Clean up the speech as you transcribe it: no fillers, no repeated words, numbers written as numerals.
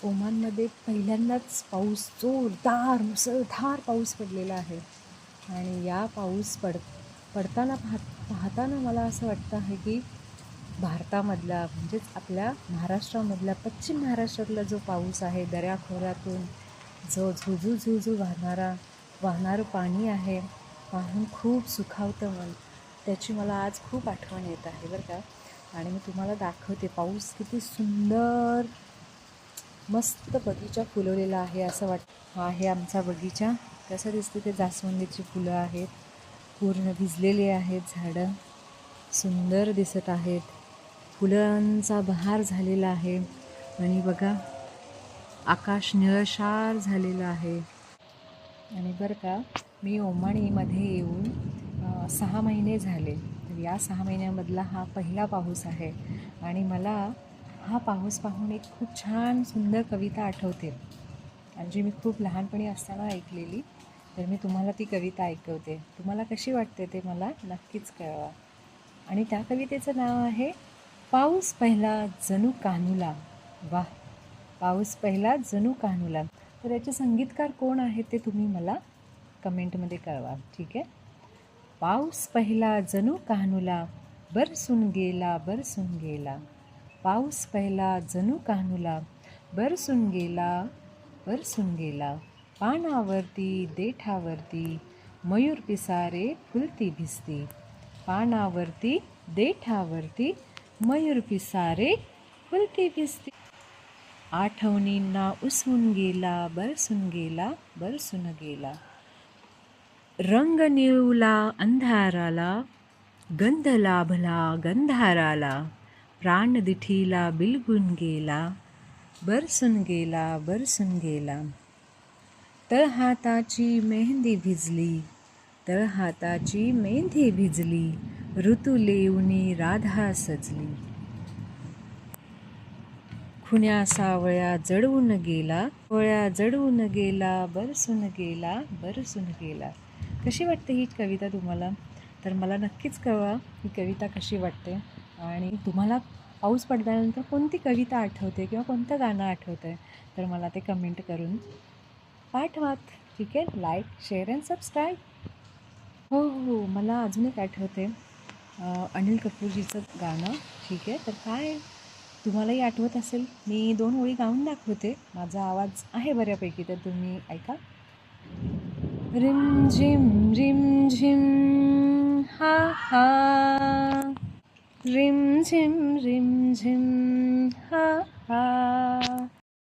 ओमानमध्ये पहिल्यांदाच पाऊस जोरदार मुसळधार पाऊस पडलेला आहे. आणि या पाऊस पडताना पाहताना मला असं वाटतं आहे की भारतामधला म्हणजेच आपल्या महाराष्ट्रामधला पश्चिम महाराष्ट्रातला जो पाऊस आहे, दऱ्याखोऱ्यातून जो झुझू वाहणारं पाणी आहे, पाहून खूप सुखावतं मन. त्याची मला आज खूप आठवण येत आहे बरं का. आणि मी तुम्हाला दाखवते पाऊस किती सुंदर मस्त बगीचा फुलवलेला आहे असं वाटतं. हा आहे आमचा बगीचा. कसं दिसते ते जास्वंदीची फुलं आहेत, पूर्ण भिजलेली आहेत झाडं, सुंदर दिसत आहेत. फुलांचा बहार झालेला आहे. आणि बघा आकाश निळशार झालेलं आहे. आणि बरं का, मी ओमानीमध्ये येऊन 6 महिने झाले. तर या 6 महिन्यामधला हा पहिला पाऊस आहे. आणि मला हा पाऊस पाहून एक खूप छान सुंदर कविता आठवते, आणि जी मी खूप लहानपणी असताना ऐकलेली. तर मी तुम्हाला ती कविता ऐकवते. तुम्हाला कशी वाटते ते मला नक्कीच कळवा. आणि त्या कवितेचं नाव आहे पाऊस पहिला जणू कान्हुला. वाह, पाऊस पहिला जणू कान्हुला. तर याचे संगीतकार कोण आहेत ते तुम्ही मला कमेंटमध्ये कळवा, ठीक आहे. पाऊस पहिला जणू कान्हुला, बरसून गेला बरसून गेला. पाऊस पहिला जणू कान्हुला, बरसून गेला बरसून गेला. पानावरती देठावरती मयूर पिसारे फुलती भिजती. पानावरती देठावरती मयूर पिसारे फुलती भिजती. आठवणींना उसवून गेला बरसून गेला बरसून गेला. रंग निळूला अंधाराला, गंध लाभला गंधाराला. प्राण दिठीला बिलगून गेला, बरसून गेला बरसून गेला. तळहाताची मेहंदी भिजली, तळहाताची मेहंदी भिजली. ऋतू लेऊनी राधा सजली. खुन्या सावळ्या जडवून गेला, वळ्या जडवून गेला, बरसून गेला बरसून गेला. कशी वाटते ही कविता तुम्हाला? तर मला नक्कीच कळवा ही कविता कशी वाटते. आणि तुम्हाला पाऊस पडल्यानंतर कोणती कविता आठवते किंवा कोणतं गाणं आठवतं आहे, तर मला ते कमेंट करून पाठवात, ठीक आहे. Like, share and subscribe. हो हो, मला अजून एक आठवते, अनिल कपूरजीचं गाणं, ठीक आहे. तर काय तुम्हालाही आठवत असेल, मी 2 ओळी गाऊन दाखवते. माझा आवाज आहे बऱ्यापैकी, तर तुम्ही ऐका. रिम झिम हा हा, रिम झिम हा हा.